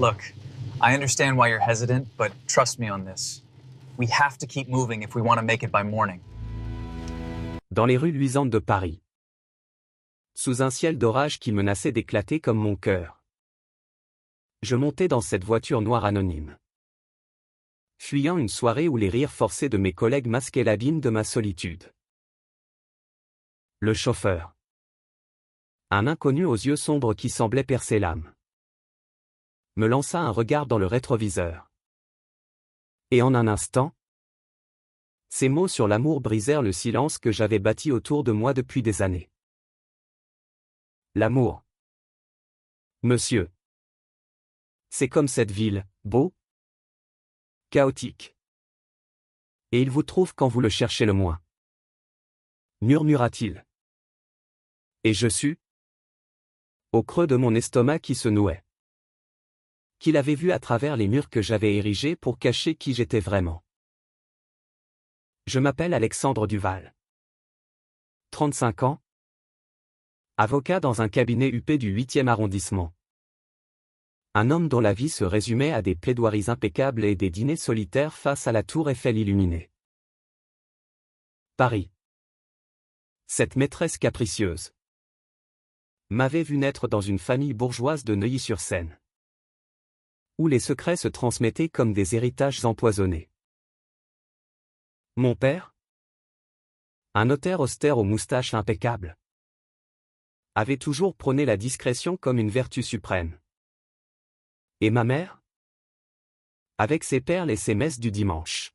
Look, I understand why you're hesitant, but trust me on this. We have to keep moving if we want to make it by morning. Dans les rues luisantes de Paris. Sous un ciel d'orage qui menaçait d'éclater comme mon cœur. Je montais dans cette voiture noire anonyme. Fuyant une soirée où les rires forcés de mes collègues masquaient l'abîme de ma solitude. Le chauffeur. Un inconnu aux yeux sombres qui semblait percer l'âme. Me lança un regard dans le rétroviseur. Et en un instant, ces mots sur l'amour brisèrent le silence que j'avais bâti autour de moi depuis des années. L'amour. Monsieur. C'est comme cette ville, beau, chaotique. Et il vous trouve quand vous le cherchez le moins. Murmura-t-il. Et je sus, au creux de mon estomac qui se nouait, qu'il avait vu à travers les murs que j'avais érigés pour cacher qui j'étais vraiment. Je m'appelle Alexandre Duval. 35 ans. Avocat dans un cabinet huppé du 8e arrondissement. Un homme dont la vie se résumait à des plaidoiries impeccables et des dîners solitaires face à la tour Eiffel illuminée. Paris. Cette maîtresse capricieuse m'avait vu naître dans une famille bourgeoise de Neuilly-sur-Seine, où les secrets se transmettaient comme des héritages empoisonnés. Mon père, un notaire austère aux moustaches impeccables, avait toujours prôné la discrétion comme une vertu suprême. Et ma mère, avec ses perles et ses messes du dimanche,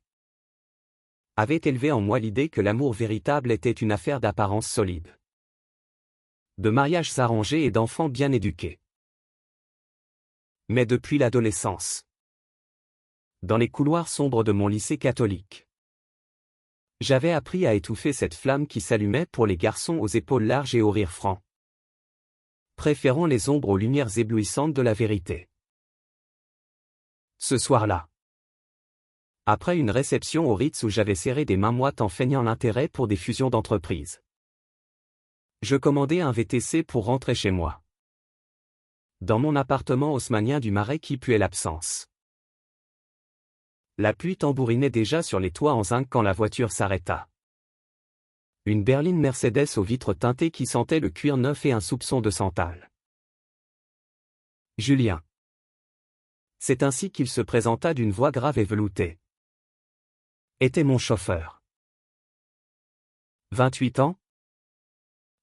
avait élevé en moi l'idée que l'amour véritable était une affaire d'apparence solide, de mariages arrangés et d'enfants bien éduqués. Mais depuis l'adolescence, dans les couloirs sombres de mon lycée catholique, j'avais appris à étouffer cette flamme qui s'allumait pour les garçons aux épaules larges et aux rires francs, préférant les ombres aux lumières éblouissantes de la vérité. Ce soir-là, après une réception au Ritz où j'avais serré des mains moites en feignant l'intérêt pour des fusions d'entreprises, je commandai un VTC pour rentrer chez moi. Dans mon appartement haussmannien du Marais qui puait l'absence. La pluie tambourinait déjà sur les toits en zinc quand la voiture s'arrêta. Une berline Mercedes aux vitres teintées qui sentait le cuir neuf et un soupçon de santal. Julien. C'est ainsi qu'il se présenta d'une voix grave et veloutée. Était mon chauffeur. 28 ans.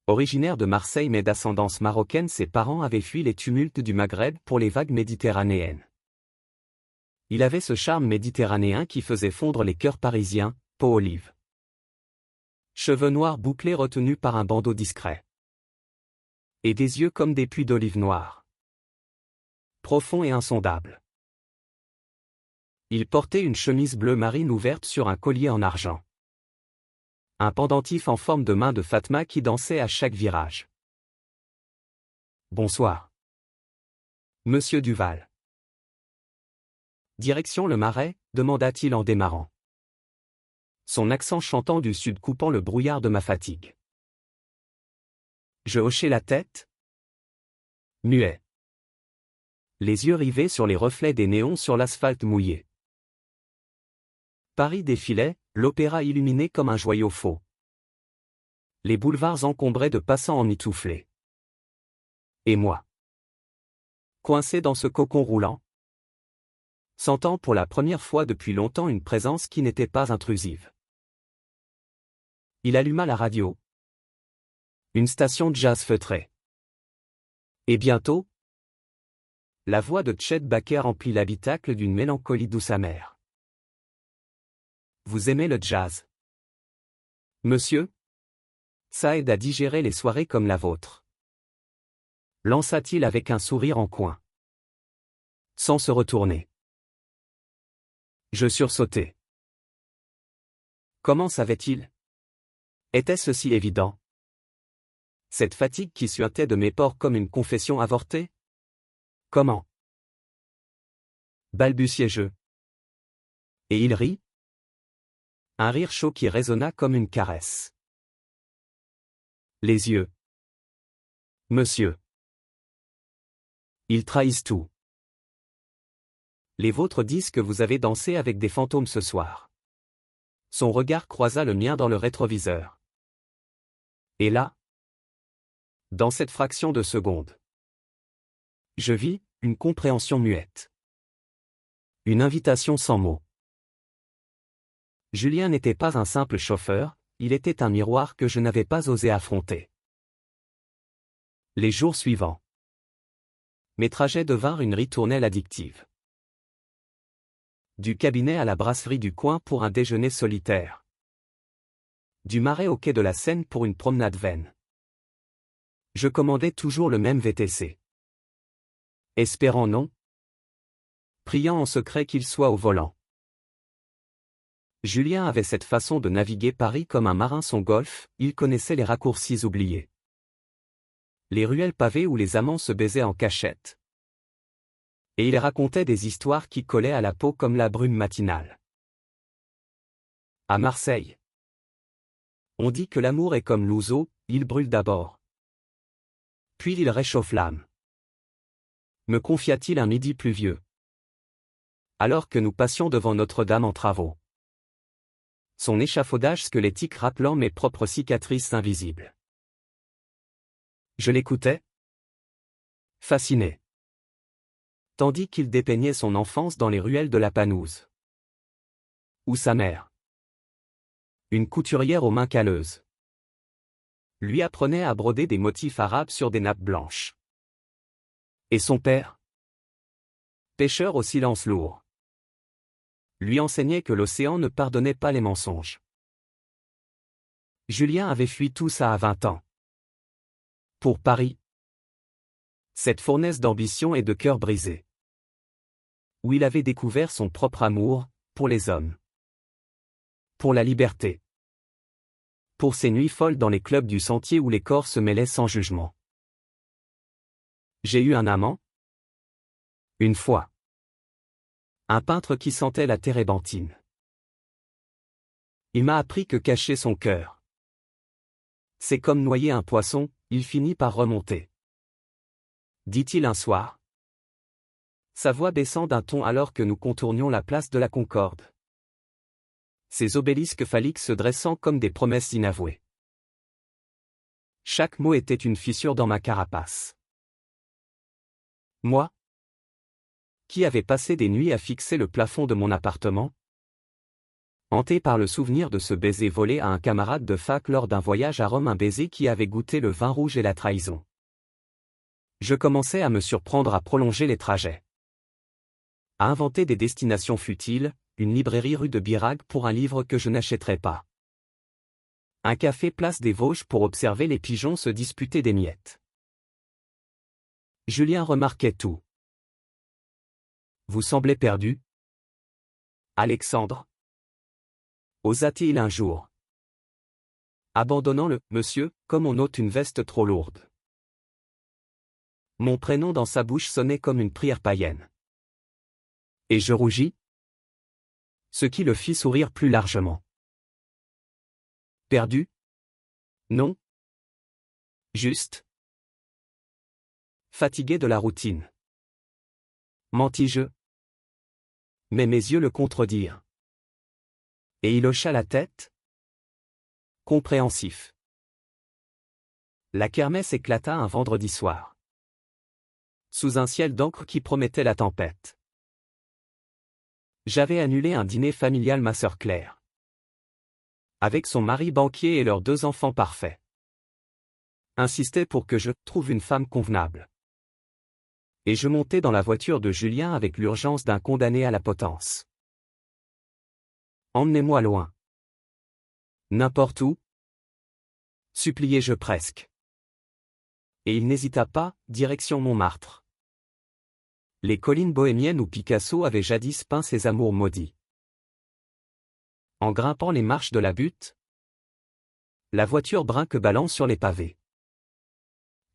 Originaire de Marseille mais d'ascendance marocaine, ses parents avaient fui les tumultes du Maghreb pour les vagues méditerranéennes. Il avait ce charme méditerranéen qui faisait fondre les cœurs parisiens, peau olive. Cheveux noirs bouclés retenus par un bandeau discret. Et des yeux comme des puits d'olive noire. Profonds et insondables. Il portait une chemise bleu marine ouverte sur un collier en argent. Un pendentif en forme de main de Fatma qui dansait à chaque virage. Bonsoir. Monsieur Duval. Direction le Marais, demanda-t-il en démarrant. Son accent chantant du sud coupant le brouillard de ma fatigue. Je hochai la tête. Muet. Les yeux rivés sur les reflets des néons sur l'asphalte mouillé. Paris défilait, l'opéra illuminé comme un joyau faux. Les boulevards encombrés de passants emmitouflés. Et moi, coincé dans ce cocon roulant, sentant pour la première fois depuis longtemps une présence qui n'était pas intrusive. Il alluma la radio. Une station de jazz feutrée. Et bientôt, la voix de Chet Baker remplit l'habitacle d'une mélancolie douce amère. Vous aimez le jazz, monsieur? Ça aide à digérer les soirées comme la vôtre. Lança-t-il avec un sourire en coin. Sans se retourner. Je sursautai. Comment savait-il? Était-ce si évident? Cette fatigue qui suintait de mes pores comme une confession avortée? Comment? Balbutiai-je. Et il rit? Un rire chaud qui résonna comme une caresse. Les yeux. Monsieur. Ils trahissent tout. Les vôtres disent que vous avez dansé avec des fantômes ce soir. Son regard croisa le mien dans le rétroviseur. Et là, dans cette fraction de seconde, je vis une compréhension muette. Une invitation sans mots. Julien n'était pas un simple chauffeur, il était un miroir que je n'avais pas osé affronter. Les jours suivants, mes trajets devinrent une ritournelle addictive. Du cabinet à la brasserie du coin pour un déjeuner solitaire. Du Marais au quai de la Seine pour une promenade vaine. Je commandais toujours le même VTC. Espérant non. Priant en secret qu'il soit au volant. Julien avait cette façon de naviguer Paris comme un marin son golfe, il connaissait les raccourcis oubliés. Les ruelles pavées où les amants se baisaient en cachette. Et il racontait des histoires qui collaient à la peau comme la brume matinale. À Marseille. On dit que l'amour est comme l'ouzo, il brûle d'abord. Puis il réchauffe l'âme. Me confia-t-il un midi pluvieux. Alors que nous passions devant Notre-Dame en travaux. Son échafaudage squelettique rappelant mes propres cicatrices invisibles. Je l'écoutais, fasciné. Tandis qu'il dépeignait son enfance dans les ruelles de la Panouse. Ou sa mère. Une couturière aux mains calleuses. Lui apprenait à broder des motifs arabes sur des nappes blanches. Et son père? Pêcheur au silence lourd. Lui enseignait que l'océan ne pardonnait pas les mensonges. Julien avait fui tout ça à 20 ans. Pour Paris. Cette fournaise d'ambition et de cœur brisé. Où il avait découvert son propre amour, pour les hommes. Pour la liberté. Pour ces nuits folles dans les clubs du Sentier où les corps se mêlaient sans jugement. J'ai eu un amant? Une fois. Un peintre qui sentait la térébenthine. Il m'a appris que cacher son cœur, c'est comme noyer un poisson, il finit par remonter. Dit-il un soir. Sa voix baissant d'un ton alors que nous contournions la place de la Concorde. Ces obélisques phalliques se dressant comme des promesses inavouées. Chaque mot était une fissure dans ma carapace. Moi, qui avais passé des nuits à fixer le plafond de mon appartement, hanté par le souvenir de ce baiser volé à un camarade de fac lors d'un voyage à Rome, un baiser qui avait goûté le vin rouge et la trahison. Je commençais à me surprendre à prolonger les trajets. À inventer des destinations futiles, une librairie rue de Birague pour un livre que je n'achèterais pas. Un café place des Vosges pour observer les pigeons se disputer des miettes. Julien remarquait tout. Vous semblez perdu? Alexandre? Osa-t-il un jour? Abandonnant le « monsieur » comme on ôte une veste trop lourde. Mon prénom dans sa bouche sonnait comme une prière païenne. Et je rougis? Ce qui le fit sourire plus largement. Perdu? Non. Juste. Fatigué de la routine. Mentis-je? Mais mes yeux le contredirent. Et il hocha la tête? Compréhensif. La kermesse éclata un vendredi soir. Sous un ciel d'encre qui promettait la tempête. J'avais annulé un dîner familial ma sœur Claire. Avec son mari banquier et leurs 2 enfants parfaits. Insistait pour que je trouve une femme convenable. Et je montais dans la voiture de Julien avec l'urgence d'un condamné à la potence. Emmenez-moi loin. N'importe où. Suppliai-je presque. Et il n'hésita pas, direction Montmartre. Les collines bohémiennes où Picasso avait jadis peint ses amours maudits. En grimpant les marches de la butte, la voiture brinque-ballant sur les pavés.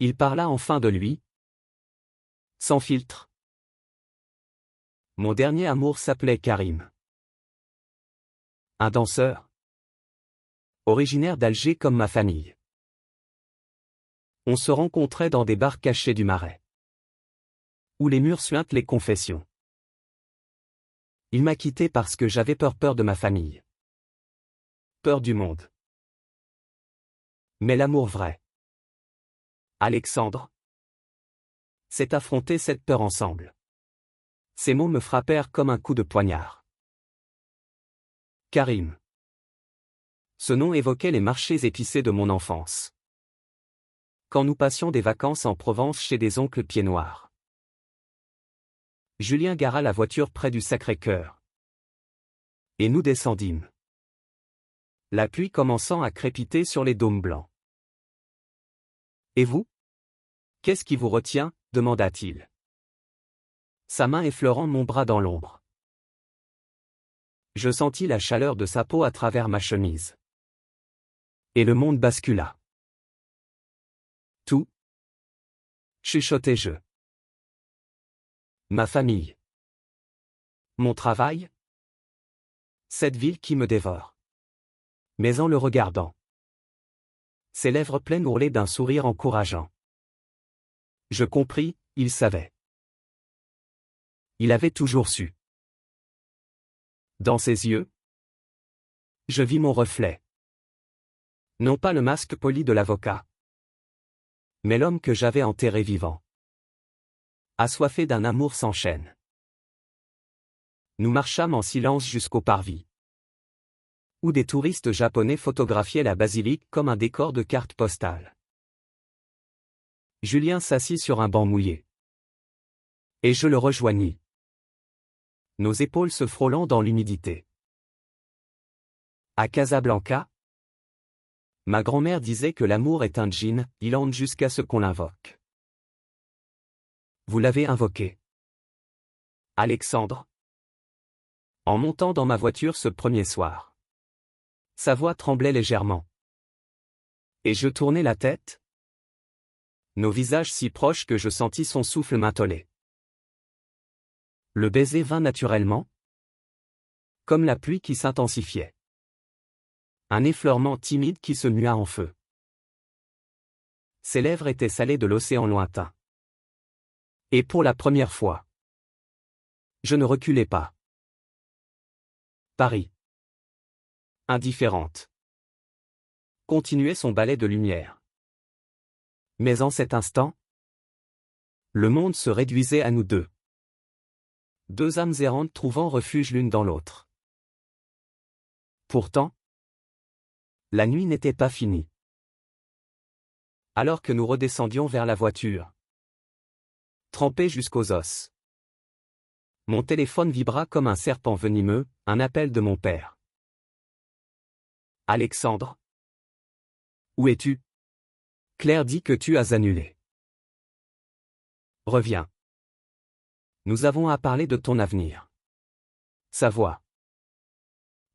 Il parla enfin de lui. Sans filtre. Mon dernier amour s'appelait Karim. Un danseur. Originaire d'Alger comme ma famille. On se rencontrait dans des bars cachés du Marais. Où les murs suintent les confessions. Il m'a quitté parce que j'avais peur de ma famille. Peur du monde. Mais l'amour vrai. Alexandre. C'est affronter cette peur ensemble. Ces mots me frappèrent comme un coup de poignard. Karim. Ce nom évoquait les marchés épicés de mon enfance. Quand nous passions des vacances en Provence chez des oncles pieds noirs. Julien gara la voiture près du Sacré-Cœur. Et nous descendîmes. La pluie commençant à crépiter sur les dômes blancs. Et vous? Qu'est-ce qui vous retient? Demanda-t-il. Sa main effleurant mon bras dans l'ombre. Je sentis la chaleur de sa peau à travers ma chemise. Et le monde bascula. Tout. Chuchotai-je. Ma famille. Mon travail. Cette ville qui me dévore. Mais en le regardant. Ses lèvres pleines ourlaient d'un sourire encourageant. Je compris, il savait. Il avait toujours su. Dans ses yeux, je vis mon reflet. Non pas le masque poli de l'avocat, mais l'homme que j'avais enterré vivant. Assoiffé d'un amour sans chaîne. Nous marchâmes en silence jusqu'au parvis, où des touristes japonais photographiaient la basilique comme un décor de carte postale. Julien s'assit sur un banc mouillé. Et je le rejoignis. Nos épaules se frôlant dans l'humidité. À Casablanca, ma grand-mère disait que l'amour est un djinn, il hante jusqu'à ce qu'on l'invoque. Vous l'avez invoqué. Alexandre. En montant dans ma voiture ce premier soir. Sa voix tremblait légèrement. Et je tournai la tête. Nos visages si proches que je sentis son souffle m'intoler. Le baiser vint naturellement. Comme la pluie qui s'intensifiait. Un effleurement timide qui se mua en feu. Ses lèvres étaient salées de l'océan lointain. Et pour la première fois, je ne reculais pas. Paris. Indifférente. Continuait son balai de lumière. Mais en cet instant, le monde se réduisait à nous deux. Deux âmes errantes trouvant refuge l'une dans l'autre. Pourtant, la nuit n'était pas finie. Alors que nous redescendions vers la voiture, trempés jusqu'aux os, mon téléphone vibra comme un serpent venimeux, un appel de mon père. Alexandre. Où es-tu? Claire dit que tu as annulé. Reviens. Nous avons à parler de ton avenir. Sa voix.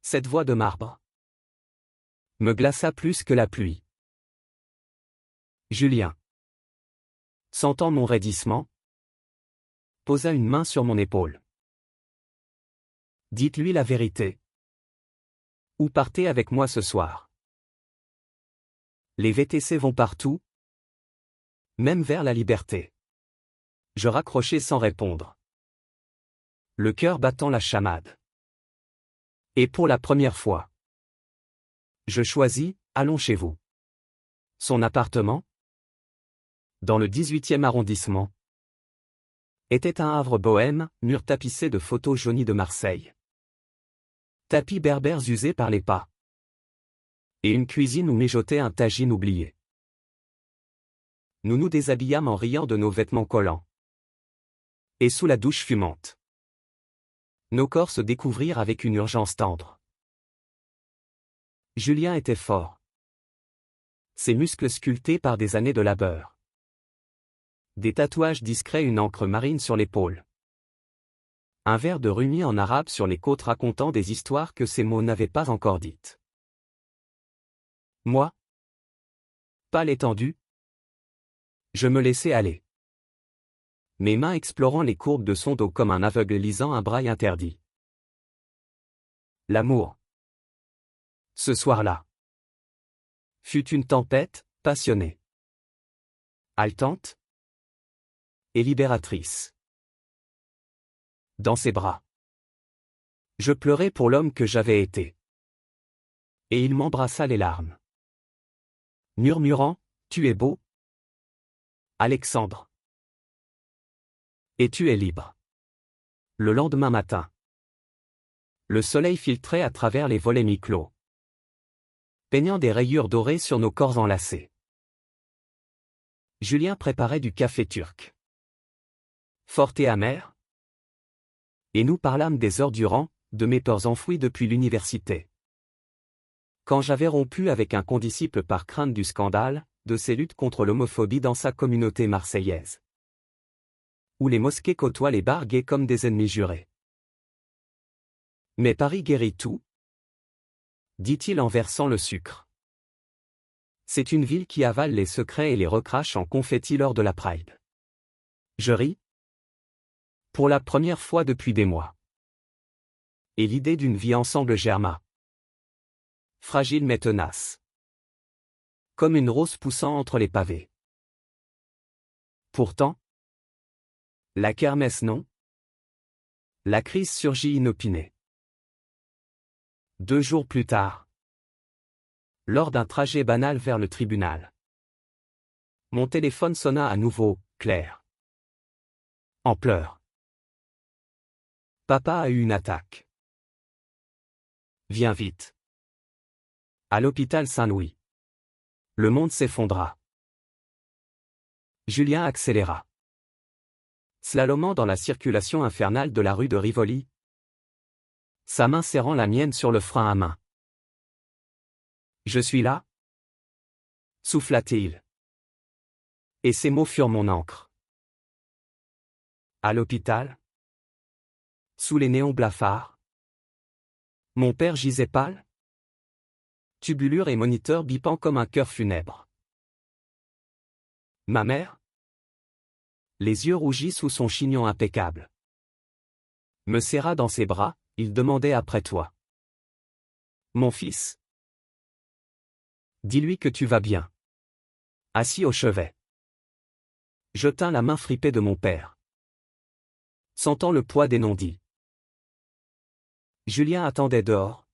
Cette voix de marbre. Me glaça plus que la pluie. Julien. Sentant mon raidissement, posa une main sur mon épaule. Dites-lui la vérité. Où partez avec moi ce soir? Les VTC vont partout, même vers la liberté. Je raccrochai sans répondre. Le cœur battant la chamade. Et pour la première fois, je choisis, allons chez vous. Son appartement, dans le 18e arrondissement, était un havre bohème, mur tapissé de photos jaunies de Marseille. Tapis berbères usés par les pas. Et une cuisine où mijotait un tagine oublié. Nous nous déshabillâmes en riant de nos vêtements collants. Et sous la douche fumante, nos corps se découvrirent avec une urgence tendre. Julien était fort. Ses muscles sculptés par des années de labeur. Des tatouages discrets, une encre marine sur l'épaule. Un vers de rumi en arabe sur les côtes racontant des histoires que ces mots n'avaient pas encore dites. Moi, pâle étendu, je me laissais aller. Mes mains explorant les courbes de son dos comme un aveugle lisant un braille interdit. L'amour. Ce soir-là, fut une tempête, passionnée, haletante et libératrice. Dans ses bras, Je pleurais pour l'homme que j'avais été. Et il m'embrassa les larmes. Murmurant, tu es beau, Alexandre. Et tu es libre. Le lendemain matin. Le soleil filtrait à travers les volets mi-clos, peignant des rayures dorées sur nos corps enlacés. Julien préparait du café turc. Fort et amer. Et nous parlâmes des heures durant, de mes peurs enfouies depuis l'université. Quand j'avais rompu avec un condisciple par crainte du scandale, de ses luttes contre l'homophobie dans sa communauté marseillaise. Où les mosquées côtoient les bars gays comme des ennemis jurés. Mais Paris guérit tout, dit-il en versant le sucre. C'est une ville qui avale les secrets et les recrache en confetti lors de la Pride. Je ris. Pour la première fois depuis des mois. Et l'idée d'une vie ensemble germa. Fragile mais tenace. Comme une rose poussant entre les pavés. Pourtant, la kermesse non. La crise surgit inopinée. 2 jours plus tard. Lors d'un trajet banal vers le tribunal. Mon téléphone sonna à nouveau, Claire. En pleurs. Papa a eu une attaque. Viens vite. À l'hôpital Saint-Louis. Le monde s'effondra. Julien accéléra. Slalomant dans la circulation infernale de la rue de Rivoli. Sa main serrant la mienne sur le frein à main. Je suis là, souffla-t-il. Et ces mots furent mon encre. À l'hôpital, sous les néons blafards, mon père gisait pâle, tubulure et moniteur bipant comme un cœur funèbre. Ma mère, les yeux rougis sous son chignon impeccable, me serra dans ses bras, il demandait après toi. Mon fils, dis-lui que tu vas bien. Assis au chevet. Je tins la main fripée de mon père. Sentant le poids des non-dits. Julien attendait dehors.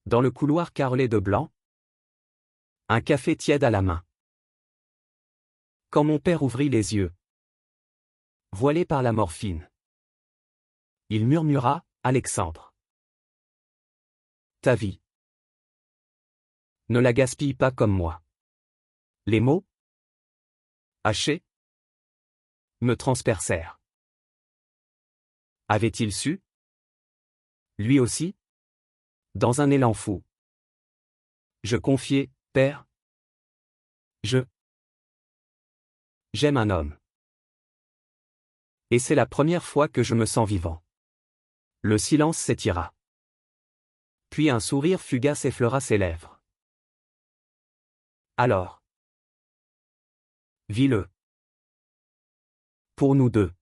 Dans le couloir carrelé de blanc. Un café tiède à la main. Quand mon père ouvrit les yeux. Voilé par la morphine. Il murmura, Alexandre. Ta vie. Ne la gaspille pas comme moi. Les mots, hachés, me transpercèrent. Avait-il su? Lui aussi? Dans un élan fou. Je confiai, père. J'aime un homme. Et c'est la première fois que je me sens vivant. Le silence s'étira. Puis un sourire fugace effleura ses lèvres. Alors. Vis-le. Pour nous deux.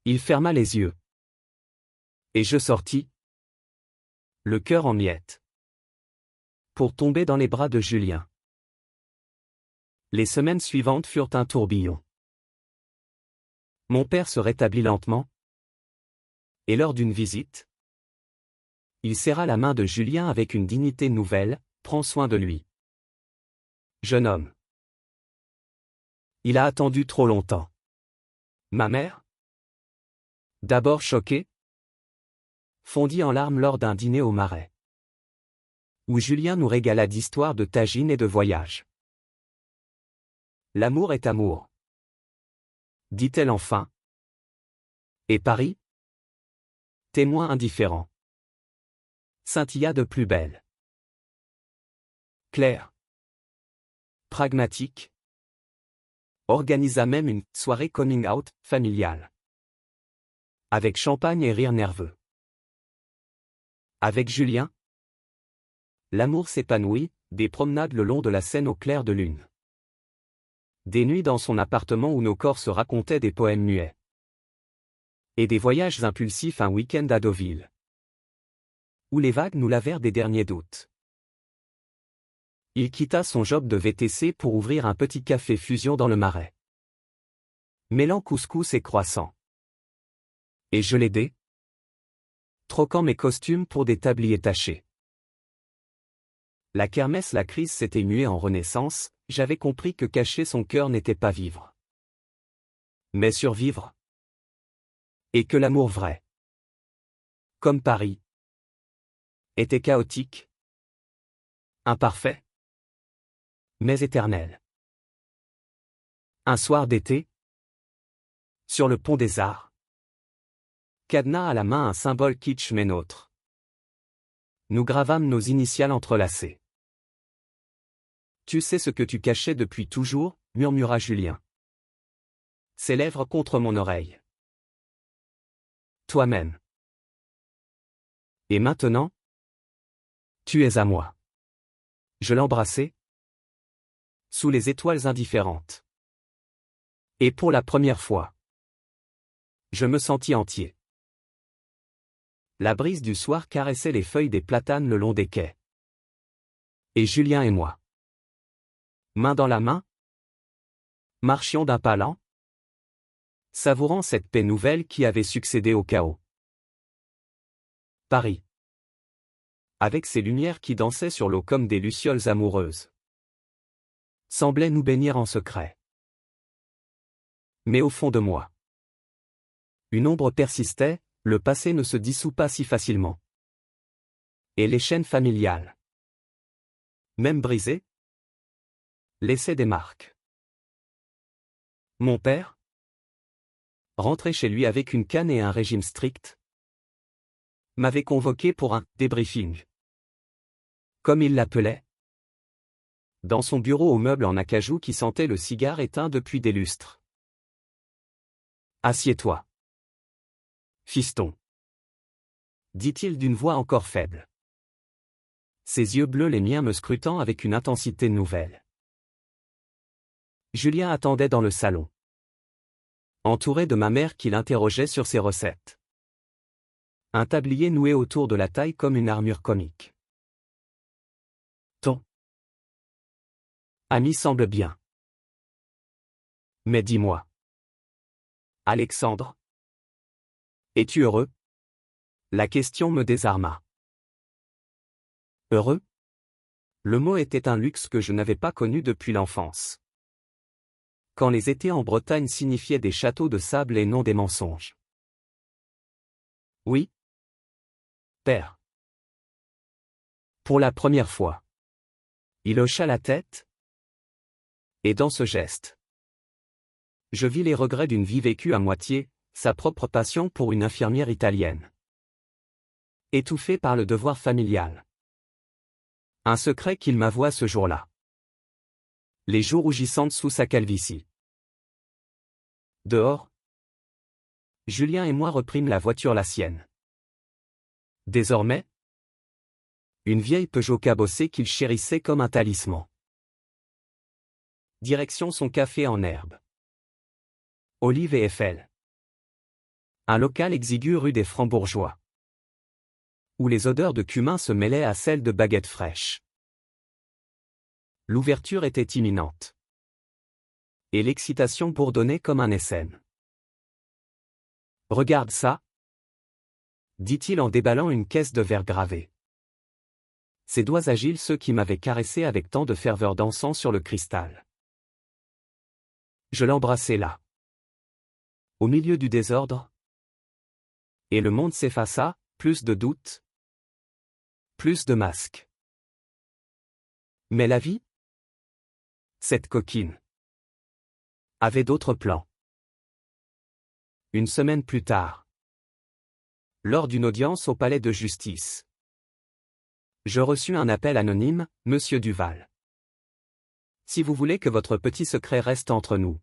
Il ferma les yeux. Et je sortis. Le cœur en miettes. Pour tomber dans les bras de Julien. Les semaines suivantes furent un tourbillon. Mon père se rétablit lentement. Et lors d'une visite, il serra la main de Julien avec une dignité nouvelle, prends soin de lui. Jeune homme. Il a attendu trop longtemps. Ma mère, d'abord choquée, fondit en larmes lors d'un dîner au Marais, où Julien nous régala d'histoires de tagines et de voyages. L'amour est amour, dit-elle enfin. Et Paris? Témoin indifférent. Scintilla de plus belle. Claire. Pragmatique. Organisa même une soirée coming out familiale. Avec champagne et rire nerveux. Avec Julien, l'amour s'épanouit, des promenades le long de la Seine au clair de lune. Des nuits dans son appartement où nos corps se racontaient des poèmes muets. Et des voyages impulsifs un week-end à Deauville. Où les vagues nous lavèrent des derniers doutes. Il quitta son job de VTC pour ouvrir un petit café fusion dans le Marais. Mêlant couscous et croissants. Et je l'aidai. troquant mes costumes pour des tabliers tachés. La kermesse, la crise s'était muée en renaissance, j'avais compris que cacher son cœur n'était pas vivre, mais survivre. Et que l'amour vrai, comme Paris, était chaotique, imparfait, mais éternel. Un soir d'été, sur le pont des Arts, cadenas à la main, un symbole kitsch mais nôtre. Nous gravâmes nos initiales entrelacées. Tu sais ce que tu cachais depuis toujours, murmura Julien. Ses lèvres contre mon oreille. Toi-même. Et maintenant? Tu es à moi. Je l'embrassai. Sous les étoiles indifférentes. Et pour la première fois, je me sentis entier. La brise du soir caressait les feuilles des platanes le long des quais. Et Julien et moi, main dans la main, marchions d'un pas lent, savourant cette paix nouvelle qui avait succédé au chaos. Paris, avec ses lumières qui dansaient sur l'eau comme des lucioles amoureuses, semblait nous bénir en secret. Mais au fond de moi, une ombre persistait, le passé ne se dissout pas si facilement. Et les chaînes familiales, même brisées, laissaient des marques. Mon père, rentré chez lui avec une canne et un régime strict, m'avait convoqué pour un débriefing, comme il l'appelait, dans son bureau aux meubles en acajou qui sentait le cigare éteint depuis des lustres. Assieds-toi, fiston, dit-il d'une voix encore faible. Ses yeux bleus, les miens, me scrutant avec une intensité nouvelle. Julien attendait dans le salon, entouré de ma mère qui l'interrogeait sur ses recettes. Un tablier noué autour de la taille comme une armure comique. Ton ami semble bien. Mais dis-moi, Alexandre, es-tu heureux? La question me désarma. Heureux? Le mot était un luxe que je n'avais pas connu depuis l'enfance. Quand les étés en Bretagne signifiaient des châteaux de sable et non des mensonges. Oui, père. Pour la première fois. Il hocha la tête. Et dans ce geste, je vis les regrets d'une vie vécue à moitié, sa propre passion pour une infirmière italienne. Étouffée par le devoir familial. Un secret qu'il m'avoua ce jour-là. Les joues rougissantes sous sa calvitie. Dehors, Julien et moi reprîmes la voiture, la sienne. Désormais, une vieille Peugeot cabossée qu'il chérissait comme un talisman. Direction son café en herbe. Olive et Eiffel. Un local exigu rue des Francs-Bourgeois, où les odeurs de cumin se mêlaient à celles de baguettes fraîches. L'ouverture était imminente. Et l'excitation bourdonnait comme un essaim. Regarde ça, dit-il en déballant une caisse de verre gravé. Ses doigts agiles, ceux qui m'avaient caressé avec tant de ferveur, dansant sur le cristal. Je l'embrassai là, au milieu du désordre. Et le monde s'effaça, plus de doutes, plus de masques. Mais la vie, cette coquine, avait d'autres plans. Une semaine plus tard, lors d'une audience au palais de justice, je reçus un appel anonyme, Monsieur Duval. Si vous voulez que votre petit secret reste entre nous,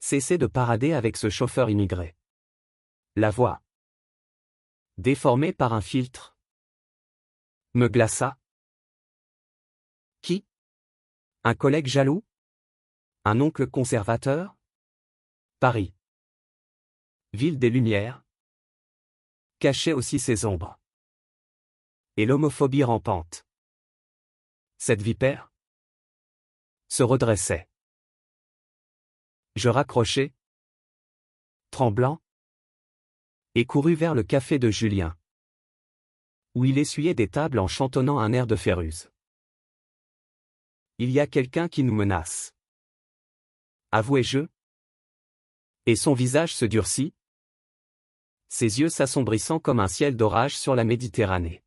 cessez de parader avec ce chauffeur immigré. La voix, déformée par un filtre, me glaça. Qui? Un collègue jaloux? Un oncle conservateur? Paris, ville des Lumières, cachait aussi ses ombres. Et l'homophobie rampante. Cette vipère se redressait. Je raccrochai, tremblant, et courut vers le café de Julien, où il essuyait des tables en chantonnant un air de Phéruze. Il y a quelqu'un qui nous menace. Avouai-je. Et son visage se durcit, ses yeux s'assombrissant comme un ciel d'orage sur la Méditerranée.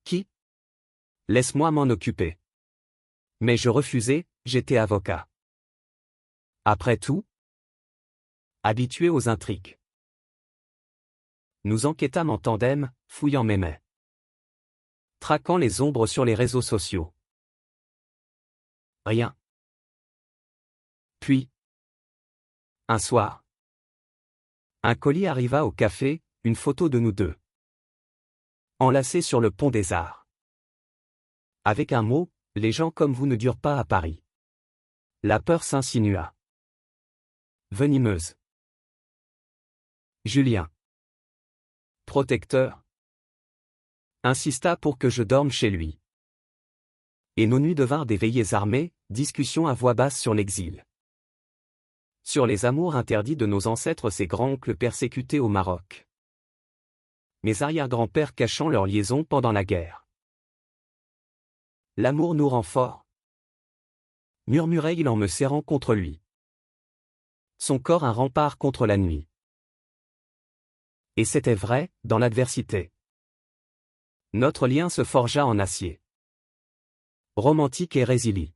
Qui? Laisse-moi m'en occuper. Mais je refusai, j'étais avocat. Après tout, habitué aux intrigues. Nous enquêtâmes en tandem, fouillant mes mains. Traquant les ombres sur les réseaux sociaux. Rien. Puis, un soir, un colis arriva au café, une photo de nous deux. Enlacés sur le pont des Arts. Avec un mot, les gens comme vous ne durent pas à Paris. La peur s'insinua. Venimeuse. Julien, protecteur, insista pour que je dorme chez lui. Et nos nuits devinrent des veillées armées, discussions à voix basse sur l'exil. Sur les amours interdits de nos ancêtres, ces grands-oncles persécutés au Maroc. Mes arrière-grands-pères cachant leur liaison pendant la guerre. L'amour nous rend forts, murmurait-il en me serrant contre lui. Son corps un rempart contre la nuit. Et c'était vrai, dans l'adversité. Notre lien se forgea en acier. Romantique et résilie.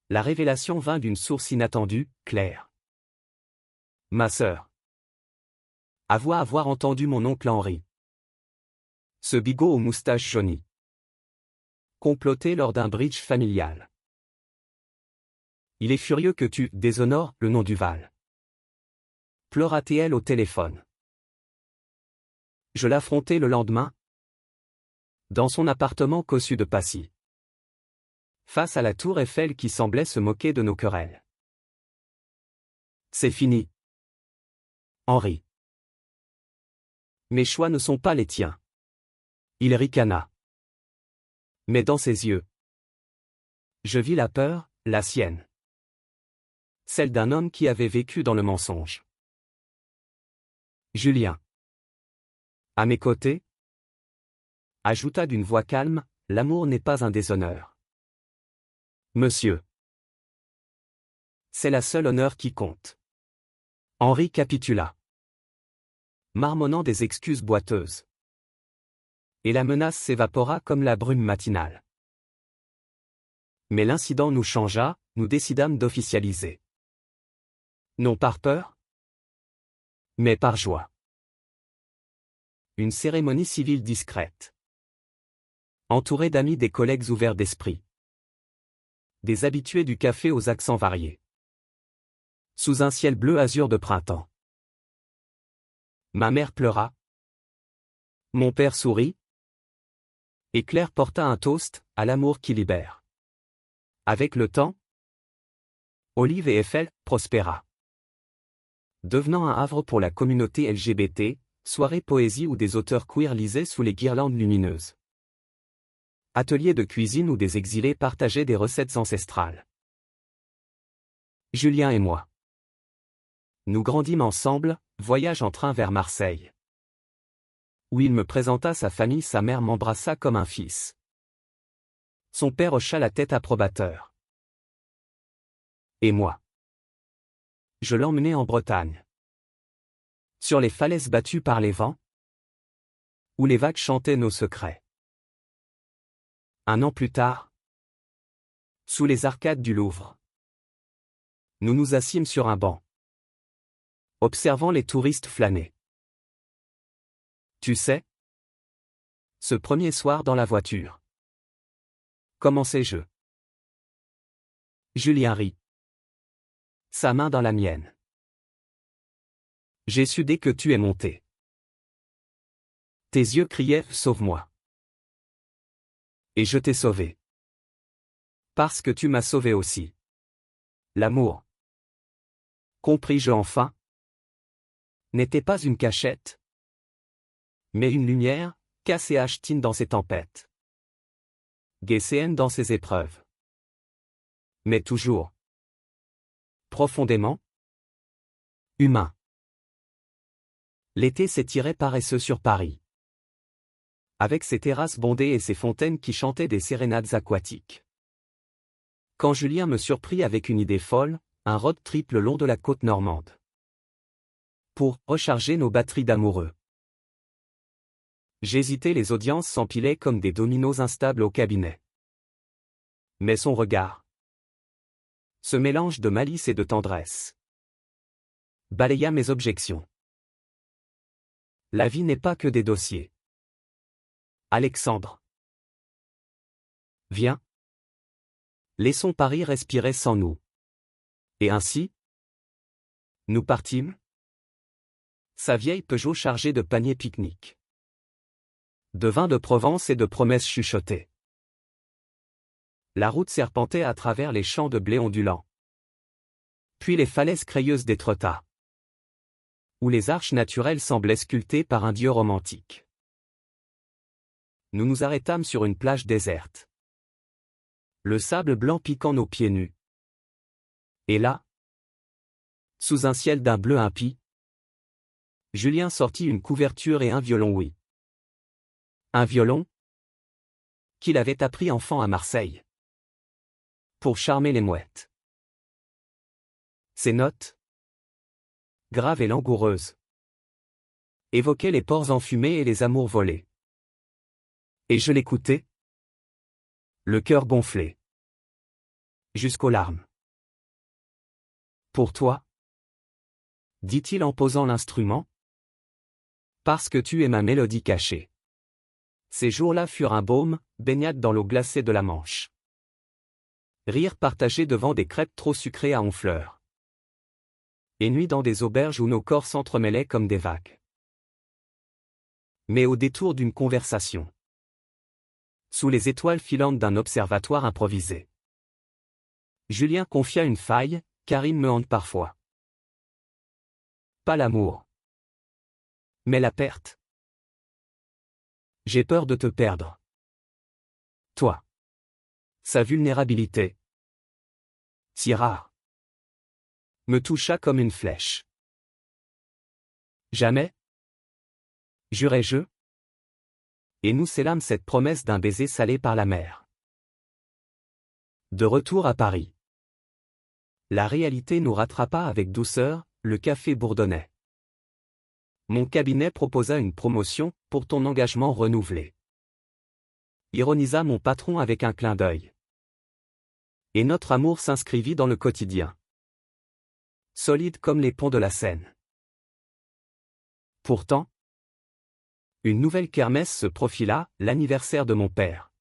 La révélation vint d'une source inattendue, Claire. Ma sœur. Avoua avoir entendu mon oncle Henri. Ce bigot aux moustaches jaunies. Comploté lors d'un bridge familial. Il est furieux que tu déshonores le nom du Val. Pleura-t-elle au téléphone. Je l'affrontai le lendemain. Dans son appartement cossu de Passy. Face à la tour Eiffel qui semblait se moquer de nos querelles. C'est fini. Henri. Mes choix ne sont pas les tiens. Il ricana. Mais dans ses yeux, je vis la peur, la sienne. Celle d'un homme qui avait vécu dans le mensonge. Julien. À mes côtés, ajouta d'une voix calme, l'amour n'est pas un déshonneur. Monsieur. C'est la seule honneur qui compte. Henri capitula. Marmonnant des excuses boiteuses. Et la menace s'évapora comme la brume matinale. Mais l'incident nous changea, nous décidâmes d'officialiser. Non par peur, mais par joie. Une cérémonie civile discrète. Entourée d'amis, des collègues ouverts d'esprit. Des habitués du café aux accents variés. Sous un ciel bleu azur de printemps. Ma mère pleura. Mon père sourit. Et Claire porta un toast, à l'amour qui libère. Avec le temps, Olive et Eiffel prospéra. Devenant un havre pour la communauté LGBT, soirée poésie où des auteurs queer lisaient sous les guirlandes lumineuses. Ateliers de cuisine où des exilés partageaient des recettes ancestrales. Julien et moi. Nous grandîmes ensemble, voyage en train vers Marseille. Où il me présenta sa famille, sa mère m'embrassa comme un fils. Son père hocha la tête approbateur. Et moi. Je l'emmenai en Bretagne. Sur les falaises battues par les vents, où les vagues chantaient nos secrets. Un an plus tard, sous les arcades du Louvre, nous nous assîmes sur un banc, observant les touristes flâner. Tu sais, ce premier soir dans la voiture, commençai-je. Julien rit. Sa main dans la mienne. J'ai su dès que tu es monté. Tes yeux criaient « Sauve-moi ». Et je t'ai sauvé. Parce que tu m'as sauvé aussi. L'amour. Compris-je enfin? N'était pas une cachette, mais une lumière, KCH-Tine dans ses tempêtes. GCN dans ses épreuves. Mais toujours. Profondément. Humain. L'été s'étirait paresseux sur Paris. Avec ses terrasses bondées et ses fontaines qui chantaient des sérénades aquatiques. Quand Julien me surprit avec une idée folle, un road trip le long de la côte normande. Pour recharger nos batteries d'amoureux. J'hésitais, les audiences s'empilaient comme des dominos instables au cabinet. Mais son regard, ce mélange de malice et de tendresse, balaya mes objections. La vie n'est pas que des dossiers. Alexandre. Viens. Laissons Paris respirer sans nous. Et ainsi, nous partîmes. Sa vieille Peugeot chargée de paniers pique-nique, de vins de Provence et de promesses chuchotées. La route serpentait à travers les champs de blé ondulants. Puis les falaises crayeuses d'Étretat, où les arches naturelles semblaient sculptées par un dieu romantique. Nous nous arrêtâmes sur une plage déserte. Le sable blanc piquant nos pieds nus. Et là, sous un ciel d'un bleu impie, Julien sortit une couverture et un violon, oui. Un violon qu'il avait appris enfant à Marseille. Pour charmer les mouettes. Ces notes, graves et langoureuses, évoquaient les ports enfumés et les amours volés. Et je l'écoutais, le cœur gonflé, jusqu'aux larmes. Pour toi, dit-il en posant l'instrument, parce que tu es ma mélodie cachée. Ces jours-là furent un baume, baignade dans l'eau glacée de la Manche. Rire partagé devant des crêpes trop sucrées à Honfleur. Et nuit dans des auberges où nos corps s'entremêlaient comme des vagues. Mais au détour d'une conversation, sous les étoiles filantes d'un observatoire improvisé, Julien confia une faille, car il me hante parfois. Pas l'amour, mais la perte. J'ai peur de te perdre. Toi. Sa vulnérabilité, si rare, me toucha comme une flèche. Jamais, jurai-je, et nous scellâmes cette promesse d'un baiser salé par la mer. De retour à Paris, la réalité nous rattrapa avec douceur, le café bourdonnait. Mon cabinet proposa une promotion pour ton engagement renouvelé. Ironisa mon patron avec un clin d'œil. Et notre amour s'inscrivit dans le quotidien. Solide comme les ponts de la Seine. Pourtant, une nouvelle kermesse se profila, l'anniversaire de mon père.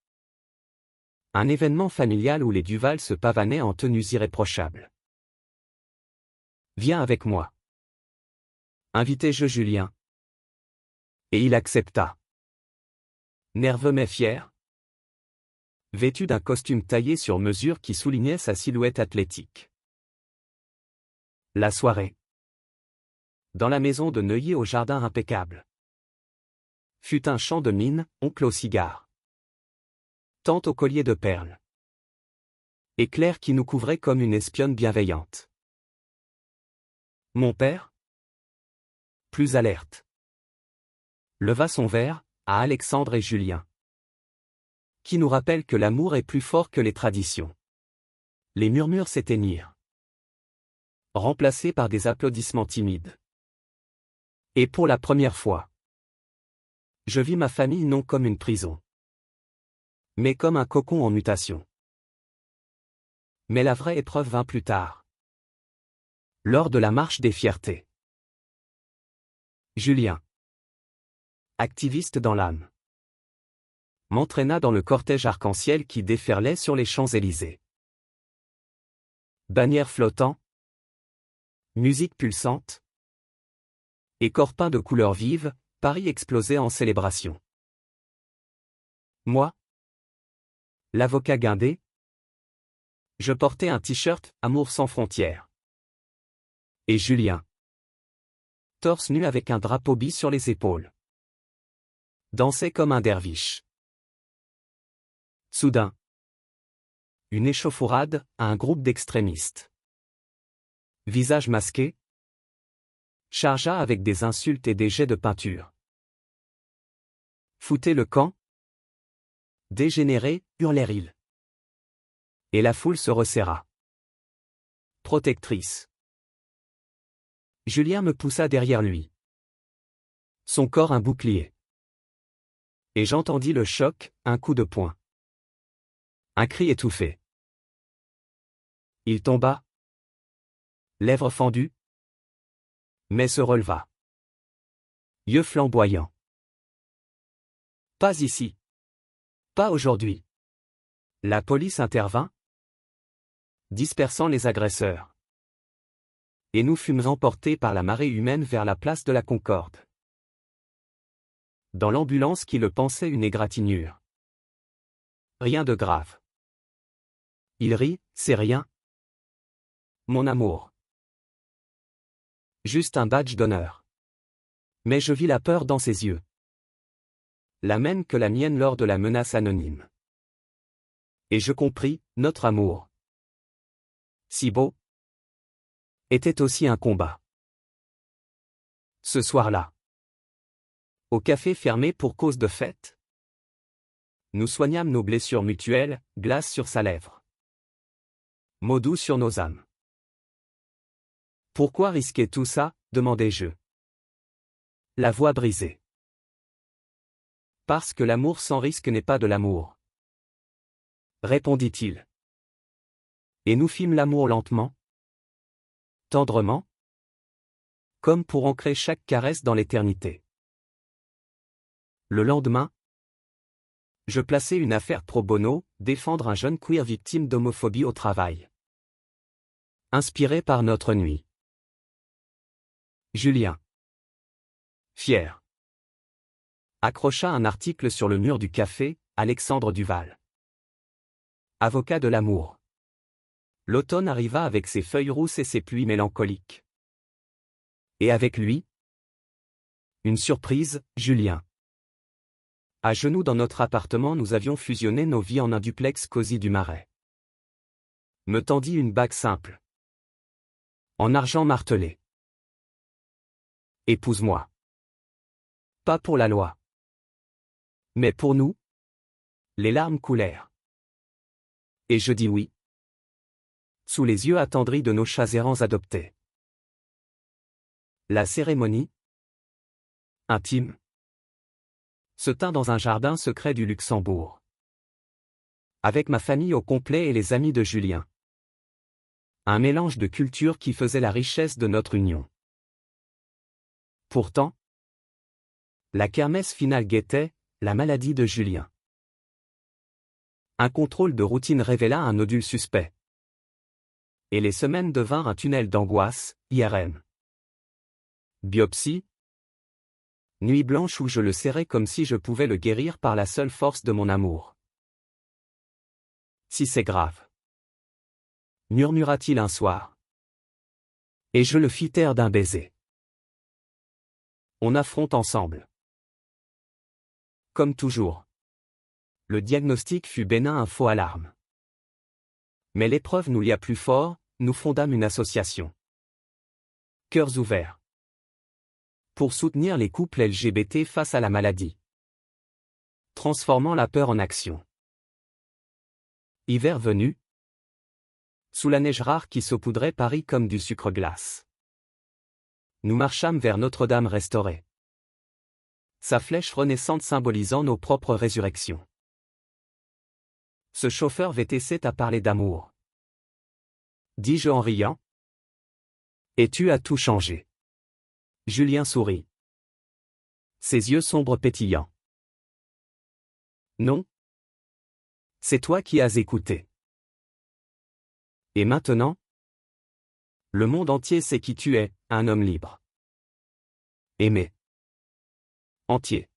Un événement familial où les Duval se pavanaient en tenues irréprochables. Viens avec moi. Invitai-je Julien. Et il accepta. Nerveux mais fier. Vêtu d'un costume taillé sur mesure qui soulignait sa silhouette athlétique. La soirée. Dans la maison de Neuilly au jardin impeccable. Fut un chant de mine, oncle au cigare. Tante au collier de perles. Éclair qui nous couvrait comme une espionne bienveillante. Mon père, plus alerte, leva son verre, à Alexandre et Julien. Qui nous rappelle que l'amour est plus fort que les traditions. Les murmures s'éteignirent. Remplacés par des applaudissements timides. Et pour la première fois, je vis ma famille non comme une prison, mais comme un cocon en mutation. Mais la vraie épreuve vint plus tard. Lors de la marche des fiertés. Julien, activiste dans l'âme, m'entraîna dans le cortège arc-en-ciel qui déferlait sur les Champs-Élysées. Bannières flottant, musique pulsante, et corps peints de couleurs vives, Paris explosait en célébration. Moi, l'avocat guindé, je portais un t-shirt « Amour sans frontières ». Et Julien, torse nu avec un drapeau bis sur les épaules, dansait comme un derviche. Soudain, une échauffourade, à un groupe d'extrémistes. Visage masqué, chargea avec des insultes et des jets de peinture. Foutez le camp? Dégénérés, hurlèrent-ils. Et la foule se resserra. Protectrice. Julien me poussa derrière lui. Son corps un bouclier. Et j'entendis le choc, un coup de poing. Un cri étouffé. Il tomba. Lèvres fendues. Mais se releva. Yeux flamboyants. Pas ici. Pas aujourd'hui. La police intervint, dispersant les agresseurs. Et nous fûmes emportés par la marée humaine vers la place de la Concorde. Dans l'ambulance qui le pensait une égratignure. Rien de grave. Il rit, c'est rien. Mon amour. Juste un badge d'honneur. Mais je vis la peur dans ses yeux. La même que la mienne lors de la menace anonyme. Et je compris, notre amour. Si beau. Était aussi un combat. Ce soir-là. Au café fermé pour cause de fête. Nous soignâmes nos blessures mutuelles, glace sur sa lèvre. Mots doux sur nos âmes. Pourquoi risquer tout ça, demandai-je. La voix brisée. Parce que l'amour sans risque n'est pas de l'amour. Répondit-il. Et nous fîmes l'amour lentement. Tendrement. Comme pour ancrer chaque caresse dans l'éternité. Le lendemain, je plaçai une affaire pro bono, défendre un jeune queer victime d'homophobie au travail. Inspiré par notre nuit. Julien. Fier. Accrocha un article sur le mur du café, Alexandre Duval. Avocat de l'amour. L'automne arriva avec ses feuilles rousses et ses pluies mélancoliques. Et avec lui, une surprise, Julien. À genoux dans notre appartement, nous avions fusionné nos vies en un duplex cosy du Marais. Me tendit une bague simple. En argent martelé. Épouse-moi. Pas pour la loi. Mais pour nous. Les larmes coulèrent. Et je dis oui. Sous les yeux attendris de nos chats errants adoptés. La cérémonie. Intime. Se tint dans un jardin secret du Luxembourg. Avec ma famille au complet et les amis de Julien. Un mélange de cultures qui faisait la richesse de notre union. Pourtant, la kermesse finale guettait, la maladie de Julien. Un contrôle de routine révéla un nodule suspect. Et les semaines devinrent un tunnel d'angoisse, IRM. Biopsie. Nuit blanche où je le serrais comme si je pouvais le guérir par la seule force de mon amour. Si c'est grave. Murmura-t-il un soir. Et je le fis taire d'un baiser. On affronte ensemble. Comme toujours. Le diagnostic fut bénin, un faux alarme. Mais l'épreuve nous lia plus fort, nous fondâmes une association. Cœurs ouverts. Pour soutenir les couples LGBT face à la maladie. Transformant la peur en action. Hiver venu. Sous la neige rare qui saupoudrait Paris comme du sucre glace. Nous marchâmes vers Notre-Dame restaurée. Sa flèche renaissante symbolisant nos propres résurrections. Ce chauffeur VTC t'a parlé d'amour. Dis-je en riant. Et tu as tout changé. Julien sourit. Ses yeux sombres pétillants. Non. C'est toi qui as écouté. Et maintenant? Le monde entier sait qui tu es, un homme libre. Aimé. Entier.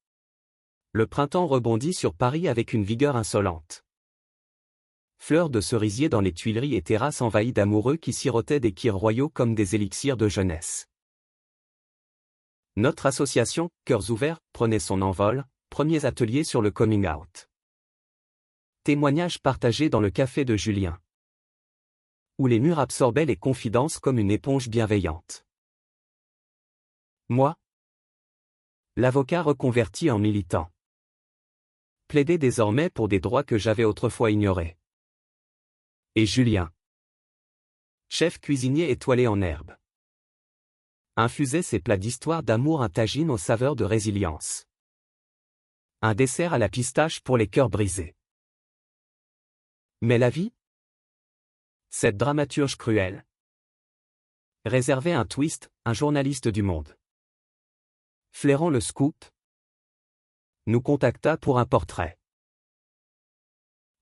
Le printemps rebondit sur Paris avec une vigueur insolente. Fleurs de cerisier dans les Tuileries et terrasses envahies d'amoureux qui sirotaient des kirs royaux comme des élixirs de jeunesse. Notre association, Cœurs ouverts, prenait son envol, premiers ateliers sur le coming out. Témoignages partagés dans le café de Julien. Où les murs absorbaient les confidences comme une éponge bienveillante. Moi? L'avocat reconverti en militant. Plaidait désormais pour des droits que j'avais autrefois ignorés. Et Julien? Chef cuisinier étoilé en herbe. Infusait ses plats d'histoire d'amour un tagine aux saveurs de résilience. Un dessert à la pistache pour les cœurs brisés. Mais la vie? Cette dramaturge cruelle réservait un twist, un journaliste du Monde. Flairant le scoop, nous contacta pour un portrait.